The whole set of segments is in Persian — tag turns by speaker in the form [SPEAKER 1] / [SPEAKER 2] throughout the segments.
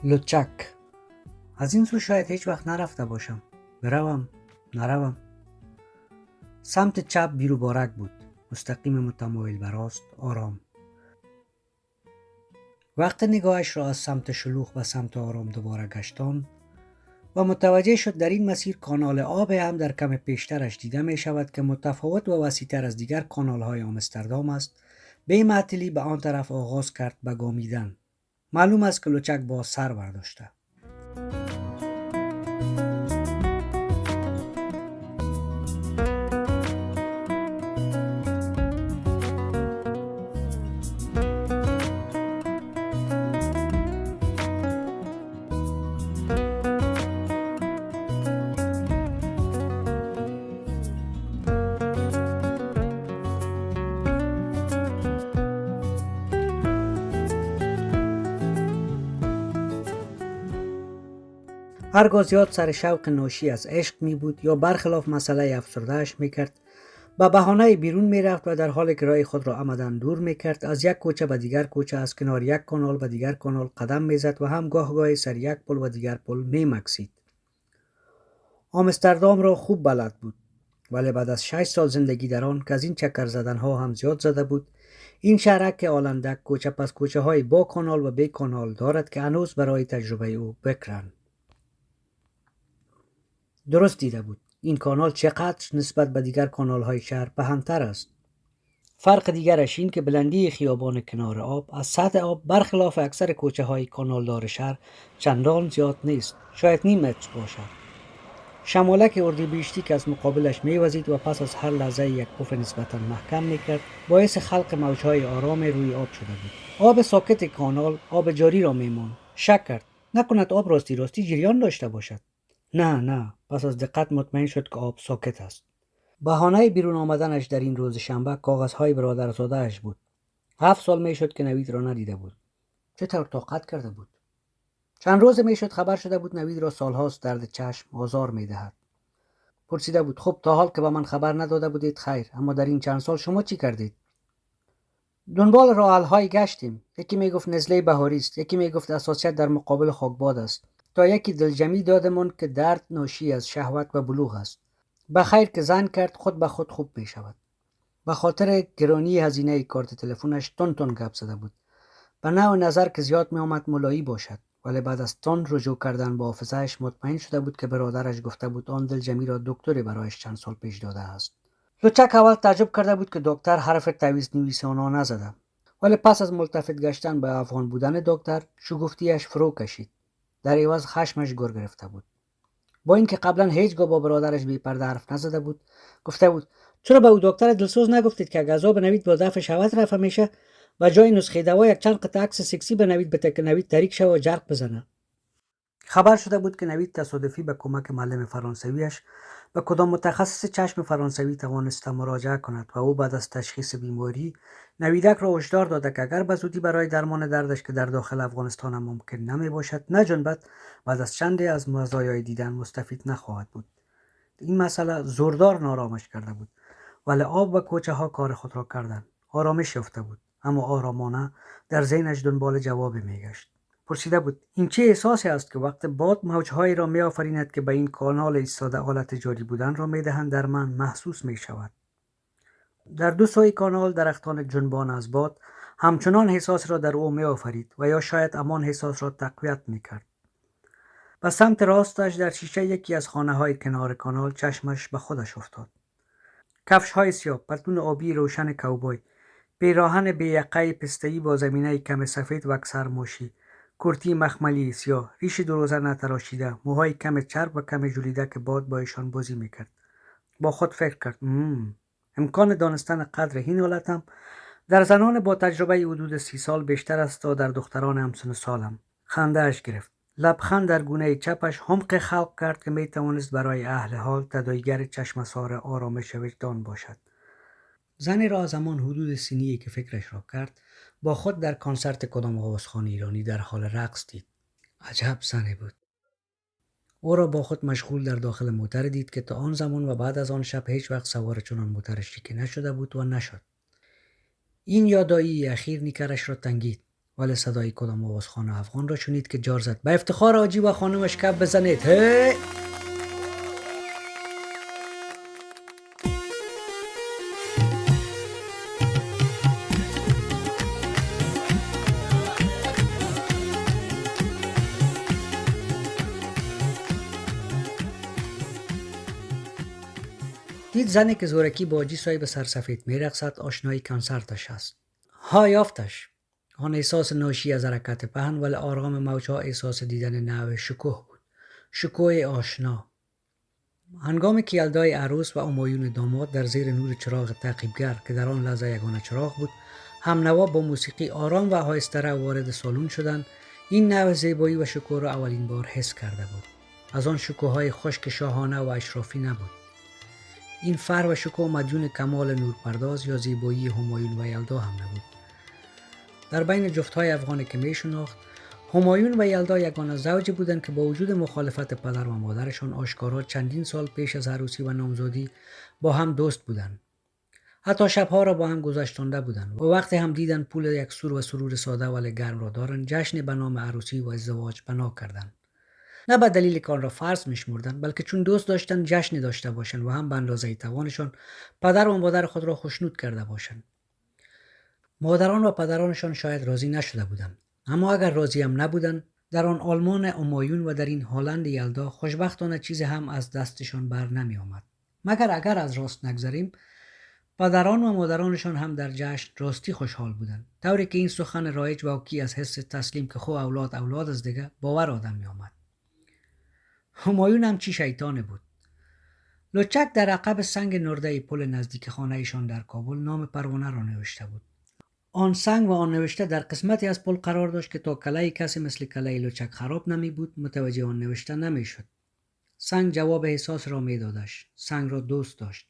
[SPEAKER 1] لچک. از این سو شاید هیچ وقت نرفته باشم. بروم نروم. سمت چپ بیرو بارک بود، مستقیم، متمایل به راست، آرام. وقت نگاهش را از سمت شلوغ و سمت آرام دوباره گشتان و متوجه شد در این مسیر کانال آب هم در کم پیشترش دیده می شود که متفاوت و وسیع‌تر از دیگر کانال های آمستردام است. به معطلی به آن طرف آغاز کرد به گامیدن. معلوم است که لچک با سر برداشته. هرگاه زیاد سر شوق ناشی از عشق می بود یا برخلاف مسئله افسرده‌اش می کرد، به بهانه بیرون می رفت و در حالی که راه خود را عمدن دور می کرد از یک کوچه به دیگر کوچه، از کنار یک کانال به دیگر کانال قدم می زد و هم گاه سر یک پل و دیگر پل می مکثید. آمستردام را خوب بلد بود، ولی بعد از 6 سال زندگی در آن که از این چکر زدن ها هم زیاد زده بود، این شهرک آلندک کوچه پس کوچه های با کانال و بی کانال دارد که هنوز برای تجربه او بکرند. درست دیده بود. این کانال چقدر نسبت به دیگر کانال های شهر پهن‌تر است. فرق دیگرش این که بلندی خیابان کنار آب از سطح آب برخلاف اکثر کوچه های کانالدار شهر چندان زیاد نیست، شاید نیم متر باشد. شمالک اردیبهشتی که از مقابلش میوزید و پس از هر لحظه یک پف نسبتا محکم میکرد باعث خلق موجهای آرام روی آب شده بود. آب ساکت کانال آب جاری را میمان. شک کرد نکند آب راستی جریان داشته باشد. نه، پس از دقت مطمئن شد که آب ساکت است. بهانه بیرون آمدنش در این روز شنبه کاغذهای برادرزاده‌اش بود. 7 سال میشد که نوید را ندیده بود. چطور طاقت کرده بود؟ چند روز میشد خبر شده بود نوید را سالهاست درد چشم آزار میدهد. پرسیده بود خب تا حال که به من خبر نداده بودید خیر، اما در این چند سال شما چی کردید؟ دنبال راه‌حل‌های گشتیم. یکی میگفت نزله بهاری است، یکی میگفت اساسیت در مقابل خاکباد است، تا یکی دلجمی دادمون که درد ناشی از شهوت و بلوغ است. بخیر که زن کرد خود به خود خوب می شود. به خاطر گرانی هزینه کارت تلفنش تون گپ زده بود. به نوع نظر که زیاد می آمد ملایی باشد، ولی بعد از تون رجوع کردن با حافظه‌اش مطمئن شده بود که برادرش گفته بود آن دلجمی را دکتری برایش چند سال پیش داده است. لچک اول تعجب کرده بود که دکتر حرف تعویض نویسانا نزده، ولی پس از ملتفت گشتن به افغان بودن دکتر شگفتیش فرو کشید. در عوض خشمش گر گرفته بود. با اینکه قبلا هیچگاه با برادرش بی پرده حرف نزده بود، گفته بود چرا به او دکتر دلسوز نگفتید که اگه عذاب نوید با دفع شهوت رفع میشه و جای نسخه دوا یک چند قطعه عکس سکسی به نوید بده که نوید تریک شه و جرق بزنه. خبر شده بود که نوید تصادفی به کمک معلم فرانسویش به کدام متخصص چشم فرانسوی توانسته مراجعه کند و او بعد از تشخیص بیماری نویدک را هشدار داده که اگر به زودی برای درمان دردش که در داخل افغانستان هم ممکن نمی باشد نجنبد، بعد از چندی از مزایای دیدن مستفید نخواهد بود. این مسئله زوردار نارامش کرده بود، ولی آب و کوچه ها کار خود را کردند. آرامش یافته بود، اما آرامانه در ذهنش دنبال جوابی میگشت. پرسیده بود این چه احساسی است که وقت باد موجهایی را می آفریند که به این کانال ایستاده حالت جاری بودن را می دهند در من محسوس می شود. در دو سوی کانال درختان جنبان از باد همچنان احساس را در او می آفرید و یا شاید همان احساس را تقویت می کرد. به سمت راستش در شیشه یکی از خانه های کنار کانال چشمش به خودش افتاد. کفش های سیاه، پتلون آبی روشن کوبای، پیراهن بیقه پسته‌ای با زمینه کم سفید و سرموشی، کرتی مخملی سیاه، ریش دروزه نتراشیده، موهای کم چرب و کم ژولیده که باد با ایشان بازی میکرد. با خود فکر کرد امکان دانستن قدر این حالتم در زنان با تجربه حدود 30 سال بیشتر است تا در دختران همسن سالم. خنده اش گرفت. لبخند در گونه چپش حمق خلق کرد که میتوانست برای اهل حال تداعیگر چشمسار آرامش وجدان باشد. زنی را از همان حدود سنی که فکرش را کرد با خود در کنسرت کدام آوازخوان ایرانی در حال رقص دید. عجب زنی بود. او را با خود مشغول در داخل موتر دید که تا آن زمان و بعد از آن شب هیچ وقت سوار چنان موتر شیکی نشده بود و نشد. این یادایی اخیر نیکرش را تنگید. ولی صدای کدام آوازخوان افغان را شنید که جار زد: به افتخار حاجی و خانمش کف بزنید. هی! دید زنی که زورکی با حاجی صاحب سرسفید میرقصد آشنای کنسرتش است. ها یافتش. آن احساس ناشی از حرکت پهن ولی آرام موجها احساس دیدن نوع شکوه بود. شکوه آشنا. هنگامی که یلدای عروس و همایون داماد در زیر نور چراغ تعقیبگر که در آن لحظه یگانه چراغ بود همنوا با موسیقی آرام و آهسته وارد سالن شدند، این نوع زیبایی و شکوه را اولین بار حس کرده بود. از آن شکوه‌های خشک شاهانه و اشرافی نبود. این فر و شکوه مدیون کمال نورپرداز یا زیبایی همایون و یلدا هم نبود. در بین جفت‌های افغانی که می‌شناخت، همایون و یلدا یگانه زوجی بودند که با وجود مخالفت پدر و مادرشان آشکارا چندین سال پیش از عروسی و نامزادی با هم دوست بودند. حتی شبها را با هم گذشتانده بودند و وقتی هم دیدن پول یک سور و سرور ساده ولی گرم را دارند، جشن به نام عروسی و ازدواج بنا کردند. نه به دلیل که آن را فرض می‌شمردند، بلکه چون دوست داشتند جشنی داشته باشند و هم به اندازه توانشان پدر و مادر خود را خوشنود کرده باشند. مادران و پدرانشان شاید راضی نشده بودند، اما اگر راضی هم نبودند، در آن آلمان همایون و در این هلند یلدا خوشبختانه چیزی هم از دستشان بر نمی آمد. مگر اگر از راست نگذریم، پدران و مادرانشان هم در جشن راستی خوشحال بودند، طوری که این سخن رایج و حکی از حس تسلیم که خو اولاد از دیگه باور آدم می آمد. همایون هم چی شیطانه بود. لچک در عقب سنگ نرده پل نزدیک خانه ایشان در کابل نام پروانه را نوشته بود. آن سنگ و آن نوشته در قسمتی از پل قرار داشت که تا کلای کسی مثل کلای لچک خراب نمی بود متوجه آن نوشته نمی شد. سنگ جواب احساس را می دادش. سنگ را دوست داشت.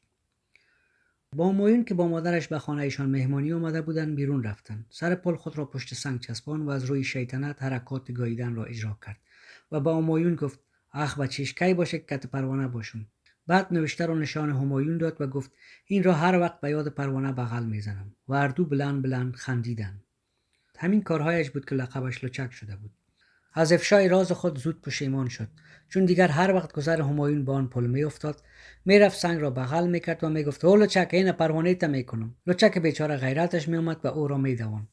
[SPEAKER 1] با همایون که با مادرش به خانه ایشان مهمانی آمده بودند بیرون رفتند. سر پل خود را پشت سنگ چسبان و از روی شیطنت حرکات گاییدن را اجرا کرد و با همایون گفت: اخ بچه‌ش کی باشه که پروانه باشم. بعد نوشته را نشان همایون داد و گفت: این را هر وقت به یاد پروانه بغل میزنم. و هر دو بلند خندیدند. همین کارهایش بود که لقبش لچک شده بود. از افشای راز خود زود پشیمان شد، چون دیگر هر وقت گذر همایون با آن پل میافتاد میرفت سنگ را بغل میکرد و میگفت: او لچک، این پروانه تا میکنم. لچک بیچاره غیرتش میآمد و او را میدواند.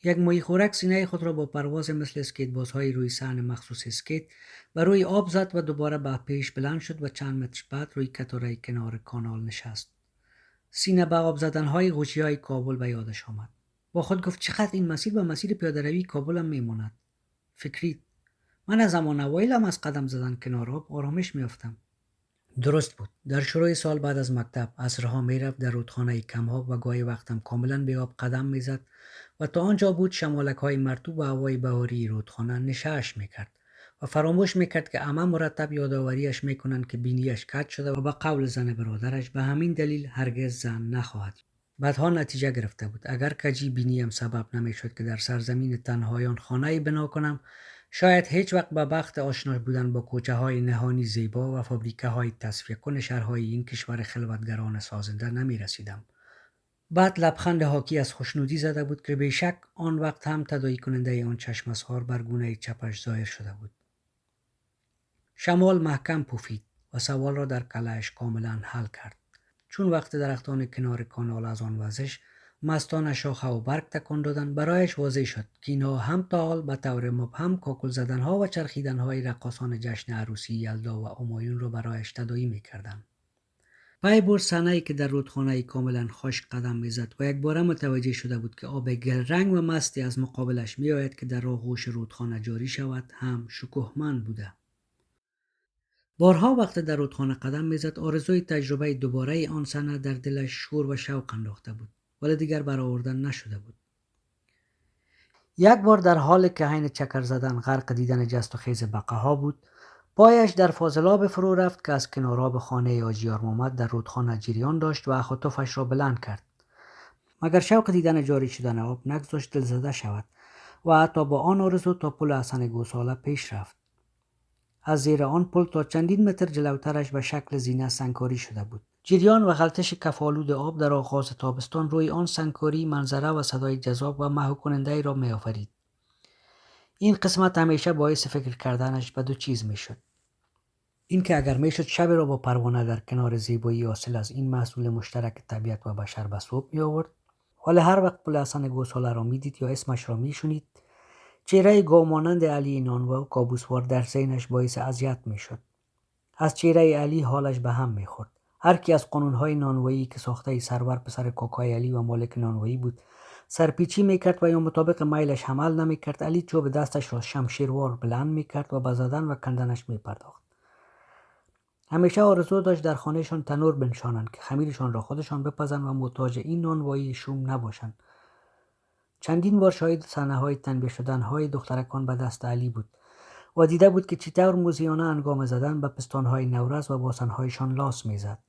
[SPEAKER 1] یک ماهی خورک سینه خود را با پرواز مثل اسکیت بازهای روی صحن مخصوص اسکیت و روی آب زد و دوباره به پیش بلند شد و چند متر بعد روی کتاره کنار کانال نشست. سینه به آب زدنهای غوچی‌های کابل به یادش آمد. با خود گفت: چقدر این مسیر به مسیر پیاده‌روی کابل هم میماند. فکرید: من از زمان اوایلم از قدم زدن کنار آب آرامش میافتم. درست بود. در شروع سال بعد از مکتب عصرها میرفت در رودخانه کم‌آب و گاهی وقتم کاملا به آب قدم میزد و تا آنجا بود شمالک‌های مرطوب و هوای بهاری رودخانه نشأش میکرد و فراموش میکرد که عمه مرتب یادآوریش میکنند که بینیش کج شده و به قول زن برادرش به همین دلیل هرگز زن نخواهد. بعدها نتیجه گرفته بود اگر کجی بینیم سبب نمیشد که در سرزمین تنهایان خانه‌ای بنا کنم، شاید هیچ وقت به بخت آشنا بودن با کوچه‌های نهانی زیبا و فابریکه‌های تصفیه کن شهرهای این کشور خلوتگران سازنده نمی رسیدم. بعد لبخند حاکی از خوشنودی زده بود که بیشک آن وقت هم تداعی کننده آن چشم اسحار بر گونه چپش ظاهر شده بود. شمال محکم پوفید و سوال را در کله‌اش کاملا حل کرد. چون وقت درختان کنار کانال از آن وزش مستان شاخه و برگ تکان دادن، برایش واضح شد که اینها هم تا حال به طور مبهم کاکل زدنها و چرخیدنهای رقاصان جشن عروسی یلدا و همایون را برایش تداعی میکردند. پای برد صحنه‌ای که در رودخانه کاملا خشک قدم میزد و یک باره متوجه شده بود که آب گل رنگ و مستی از مقابلش میآید که در آغوش رودخانه جاری شود هم شکوهمند بوده. بارها وقت در رودخانه قدم میزد آرزوی تجربه دوباره آن صحنه در دلش شور و شوق انداخته بود، ولی دیگر برآوردن نشده بود. یک بار در حالی که حین چکر زدن غرق دیدن جست و خیز بقاها بود، پایش در فاضلاب فرو رفت که از کنار آب خانه حاجیار محمد در رودخانه جریان داشت و اخ و تفش را بلند کرد. مگر شوق دیدن جاری شدن آب نگذاشت دلزده شود و حتی با آن آرزو تا پل حسن گوساله پیش رفت. از زیر آن پل تا چندین متر جلوترش به شکل زینه سنگکاری شده بود. جریان و غلتش کفالود آب در آغاز تابستان روی آن سنگکاری منظره و صدای جذاب و محو کننده را می آفرید. این قسمت همیشه باعث فکر کردنش به دو چیز می شد. این که اگر می شد شب را با پروانه در کنار زیبایی حاصل از این محصول مشترک طبیعت و بشر به صبح می آورد، ولی هر وقت بوالحسن گوساله را می دید یا اسمش را می شنید، چهره گومانند علی نانوا کابوسوار در ذهنش باعث اذیت می شد. از چهره علی حالش به هم می خورد. هر کی از قانونهای نانوایی که ساخته سرور پسر کاکای علی و مالک نانوایی بود سرپیچی میکرد و یا مطابق میلش عمل نمیکرد، علی چوب دستش را شمشیروار بلند میکرد و به زدن و کندنش میپرداخت. همیشه آرزو داشت در خانهشان تنور بنشانند که خمیرشان را خودشان بپزند و محتاج این نانوایی شوم نباشند. چندین بار شاهد صحنه‌های تنبیه شدن‌های دخترکان به دست علی بود و دیده بود که چطور موذیانه انگام زدن به پستان‌های نورز و باسن‌هایشان لاس می‌زد.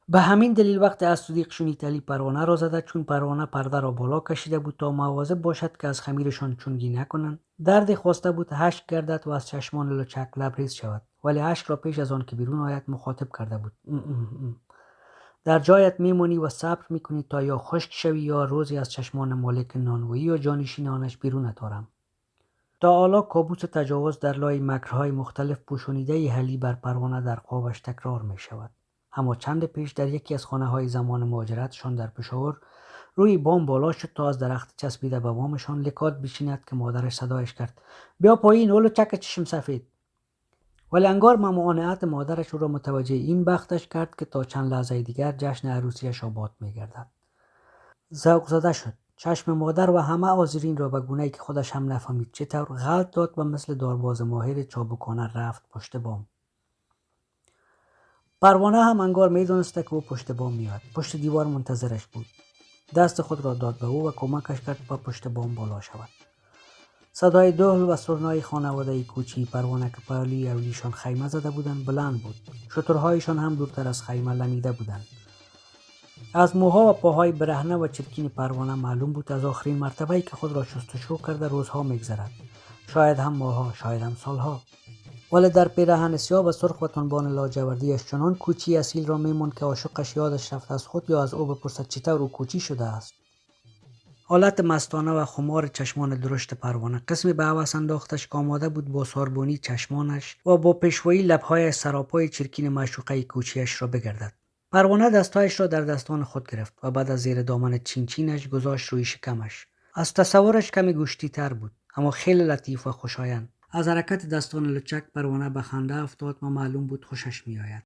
[SPEAKER 1] به همین دلیل وقتی از صدیق شنید علی پروانه را زده، چون پروانه پرده را بالا کشیده بود تا مواظب باشد که از خمیرشان چونگی نکنند، درد خواسته بود اشک گردد و از چشمان لچک لبریز شود، ولی اشک را پیش از آن که بیرون آید مخاطب کرده بود. در جایت میمونی و صبر میکنی تا یا خشک شوی یا روزی از چشمان مالک نانوایی و جانشینانش بیرونت آرم. تا حالا کابوس تجاوز در لای مکرهای مختلف پوشانیده علی بر پروانه در خوابش تکرار می شود. اما چند پیش در یکی از خانه‌های زمان مهاجرتشان در پشاور روی بام بالا شد تا از درخت چسبیده به بامشان لکات بشیند که مادرش صدایش کرد: بیا پایین اولو چک چشم سفید. ولی انگار ممانعت مادرش او را متوجه این بختش کرد که تا چند لحظه دیگر جشن عروسیش آباد می‌گردد. ذوق زده شد. چشم مادر و همه حاضرین را به گونه‌ای که خودش هم نفهمید چطور غلط داد و مثل دارباز ماهر چابکانه رفت پشت بام. پروانه هم انگار میدونسته که او پشت بام میاد. پشت دیوار منتظرش بود. دست خود را داد به او و کمکش کرد با پشت بام بالا شود. صدای دهل و سرنای خانواده کوچی پروانه که پهلوی اولیشان خیمه زده بودند بلند بود. شترهایشان هم دورتر از خیمه لمیده بودند. از موها و پاهای برهنه و چرکین پروانه معلوم بود از آخرین مرتبه‌ای که خود را شستشو کرده روزها میگذرد. شاید هم ماها، شاید هم سالها. ولی در پیراهن سیاه و سرخ و تنبان لاجوردیش چنان کوچی اصیل را میموند که عاشقش یادش رفت از خود یا از او بپرسد چطور او کوچی شده است. حالت مستانه و خمار چشمان درشت پروانه قسمی به هوس انداختش که آماده بود با ساربونی چشمانش و با پیشوایی لبهای سراپای چرکین معشوقه کوچیش را بگردد. پروانه دستایش را در دستان خود گرفت و بعد از زیر دامن چینچینش گذاشت روی شکمش. از تصورش کمی گوشتی تر بود، اما خیلی لطیف و خوشایند. از حرکت دستان لچک پروانه به خنده افتاد و معلوم بود خوشش میآید.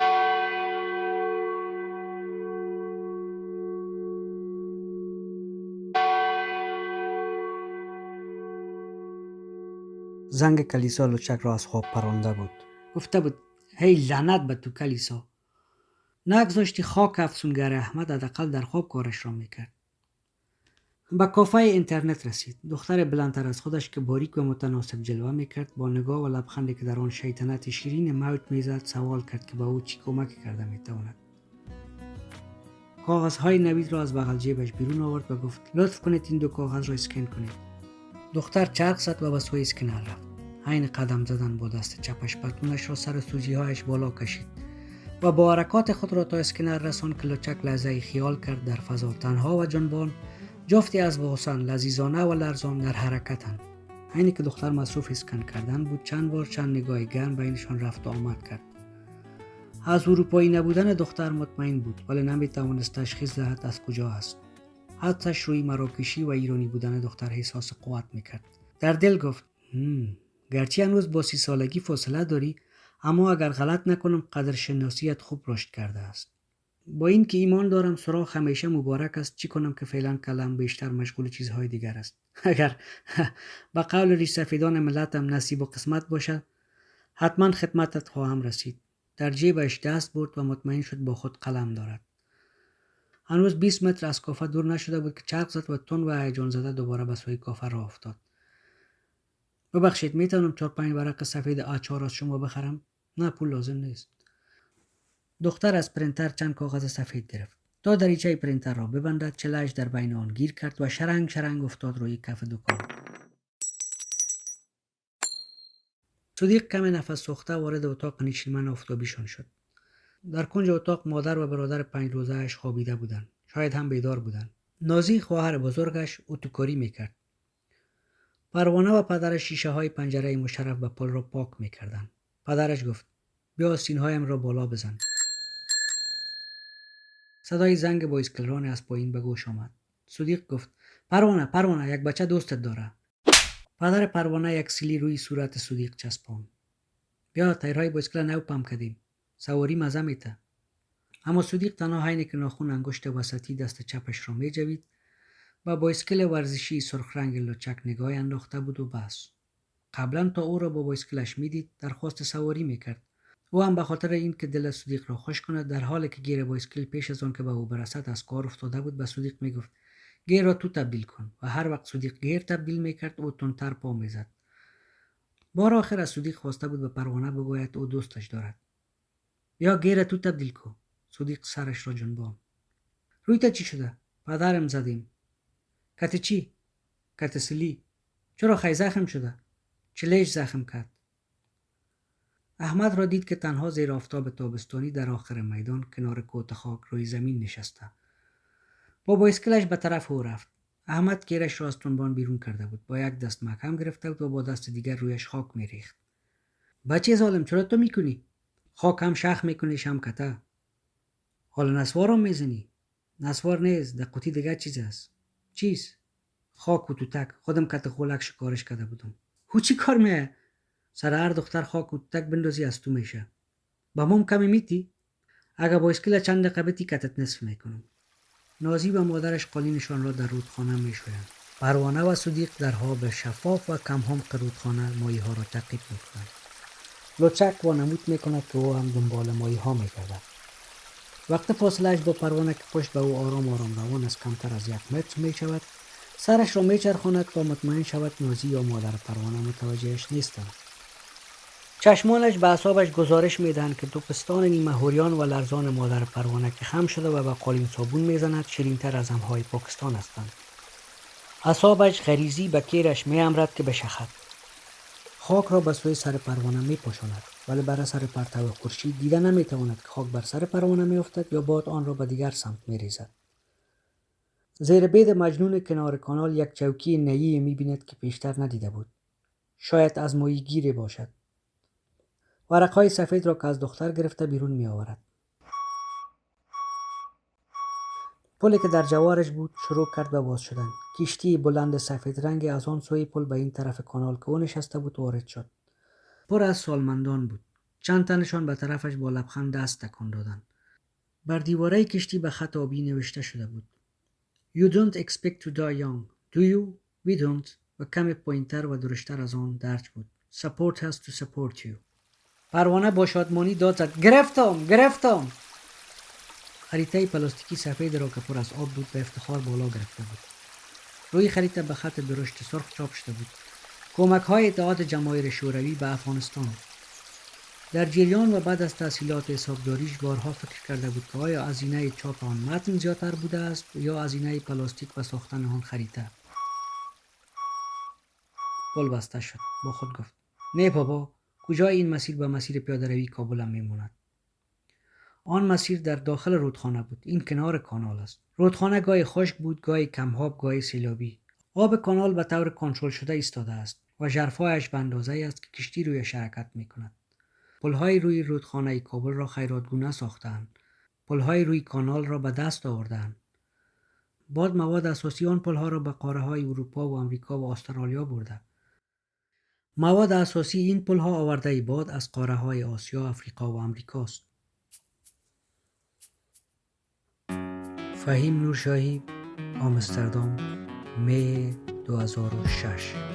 [SPEAKER 1] زنگ کلیسا لچک را از خواب پرانده بود. گفته بود: هی لعنت به تو کلیسا. نگذاشتی خاک افسونگر احمد حداقل در خواب کارش را میکرد. به کافه اینترنت رسید. دختر بلندتر از خودش که باریک و متناسب جلوه میکرد با نگاه و لبخندی که در آن شیطنت شیرین موج میزد سوال کرد که به او چی کمک کرده میتواند. کاغذهای نوید را از بغل جیبش بیرون آورد و گفت: لطف کنید این دو کاغذ را اسکن کنید. دختر چرخ زد و به سوی اسکنر رفت. عین قدم زدن با دست چپش پتونش را سر سوزی‌هایش بالا کشید و با حرکات خود را تا اسکنر رساند که لچک لحظه‌ای خیال کرد در فضا تنها و جنبان جفتی از حسن لذیذانه و لرزان در حرکتند. عینی که دختر مصروف اسکن کردن بود چند بار چند نگاه گرم بینشان رفت و آمد کرد. از اروپایی نبودن دختر مطمئن بود ولی نمی‌توانست تشخیص دهد از کجا است. حدسش روی مراکشی و ایرانی بودن دختر احساس قوت میکرد. در دل گفت: گرچه هنوز با 30 سالگی فاصله داری، اما اگر غلط نکنم قدر شناسیت خوب رشد کرده است. با این که ایمان دارم سراغ همیشه مبارک است، چی کنم که فعلا کلم بیشتر مشغول چیزهای دیگر است. اگر به قول ریش سفیدان ملتم نصیب و قسمت باشد حتما خدمتت خواهم رسید. در جیبش دست برد و مطمئن شد با خود قلم دارد. هنوز 20 متر از کافه دور نشده بود که چرخ زد و تند و هیجان زده دوباره به سوی کافه راه افتاد. ببخشید میتونم 4-5 ورق سفید A4 از شما بخرم؟ نه، پول لازم نیست. دختر از پرینتر چند کاغذ سفید گرفت. تا دریچه پرینتر را ببندد چله‌اش در بین آن گیر کرد و شرنگ شرنگ افتاد روی کف دکان. صدیق کمی نفس سوخته وارد اتاق نشیمن آفتابیشان شد. در کنج اتاق مادر و برادر 5 روزه‌اش خوابیده بودند. شاید هم بیدار بودند. نازی خواهر بزرگش اتوکاری میکرد. پروانه و پدرش شیشه های پنجره مشرف به پل را پاک میکردند. پدرش گفت بیا سینهایم را بالا بزن. صدای زنگ بایسکلران از پایین به گوش آمد. صدیق گفت پروانه یک بچه دوستت داره. پدر پروانه یک سیلی روی صورت صدیق چسباند. بیا تایرهای بایسکل نو پم کردیم. سواری مزه میده. اما صدیق تنها حین که ناخن انگشت وسطی دست چپش را میجوید با بایسکل ورزشی سرخ رنگ لچک نگاه انداخته بود و بس. قبلا تا او را با بایسکلش میدید درخواست سواری میکرد. او هم به خاطر این که دل صدیق را خوش کند در حالی که گیر بایسکل پیش از آن که به او برسد از کار افتاده بود به صدیق میگفت گیر را تو تبدیل کن و هر وقت صدیق گیر تبدیل میکرد او تندتر پا میزد. بار آخر از صدیق خواسته بود به پروانه بگوید او دوستش دارد. یا گیر تو تبدیل کن. صدیق سرش را جنباند. روی تا چی شده؟ پدرم زدیم. کت چی؟ کت سلی. چرا خی زخم شده؟ چلیش زخم کرد. احمد را دید که تنها زیر آفتاب تابستانی در آخر میدان کنار کوت خاک روی زمین نشسته. با بایسکلش به طرف او رفت. احمد گیرش را از تنبان بیرون کرده بود. با یک دست محکم گرفته بود و با دست دیگر رویش خاک میریخت. بچه ظالم چرا تو میکنی؟ خاک هم شخ میکنی شم کته. حالا نسوار هم میزنی؟ نسوار نیست، در قوطی دیگه چیز است. چیز؟ خاک و توتک. خودم کت خولک شکارش کرده بودم. هو چی کار میه؟ سر هر دختر خاک و توتک بندازی از تو میشه. با مام کمی میتی؟ اگه بایسکل چند دقیقه بتی کتت نصف میکنم. نازی و مادرش قالینشان را در رودخانه میشویند. پروانه و صدیق در آب شفاف و کم عمق رودخانه ماهی ها را تعقیب میکنند. لچک وانمود میکند که او هم دنبال ماهی ها میگردد. وقت فاصلهش با پروانه که پشت به او آرام آرام روان است کمتر از 1 متر میشود سرش را میچرخاند تا مطمئن شود نازی یا مادر پروانه متوجهش نیستند. چشمانش به اعصابش گزارش میدهند که توپستان نیمه هوریان و لرزان مادر پروانه که خم شده و به قالین صابون میزند شیرین‌تر از همهای پاکستان هستند. اعصابش غریزی به کیرش میامرد که بشخد. خاک را به سوی سر پروانه میپاشاند ولی بر سر پرتو خورشید دیده نمیتواند که خاک بر سر پروانه میافتد یا باد آن را به دیگر سمت میریزد. زیر بید مجنون کنار کانال یک چوکی نئی میبیند که پیشتر ندیده بود. شاید از ماهیگیری باشد. ورقهای سفید را که از دختر گرفته بیرون می آورد. پلی که در جوارش بود شروع کرد به باز شدن. کشتی بلند سفید رنگ از آن سوی پل به این طرف کانال که او نشسته بود وارد شد. پر از سالمندان بود. چند تنشان به طرفش با لبخند دست تکان دادند. بر دیواره کشتی به خط آبی نوشته شده بود. You don't expect to die young, do you? We don't. و کمی پایین‌تر و درشتر از آن درج بود. Support has to support you. پروانه با شادمانی داد زد گرفتم. خریطه پلاستیکی سفید را که پر از آب بود به افتخار بالا گرفته بود. روی خریطه به خط درشت سرخ چاپ شده بود. کمک‌های اتحاد جماهیر شوروی به افغانستان. در جریان و بعد از تحصیلات حسابداریش بارها فکر کرده بود که آیا هزینه چاپ آن متن زیادتر بوده است یا هزینه پلاستیک و ساختن آن خریطه. پل بسته شد. با خود گفت نه بابا، کجای این مسیر به مسیر پیاده‌روی کابل هم میموند. آن مسیر در داخل رودخانه بود. این کنار کانال است. رودخانه گاهی خشک بود، گاهی کم‌آب، گاهی سیلابی. آب کانال به طور کنترل شده ایستاده است و ژرفایش به اندازه‌ای است که کشتی رویش حرکت می‌کند. پل‌های روی رودخانه کابل را خیراتگونه ساختند. پل‌های روی کانال را به دست آوردند. باد مواد اساسی آن پل‌ها را به قاره‌های اروپا و آمریکا و استرالیا برده. مواد اساسی این پل‌ها آورده باد از قاره‌های آسیا، آفریقا و آمریکاست. فهیم نورشاهی، آمستردام، می 2006.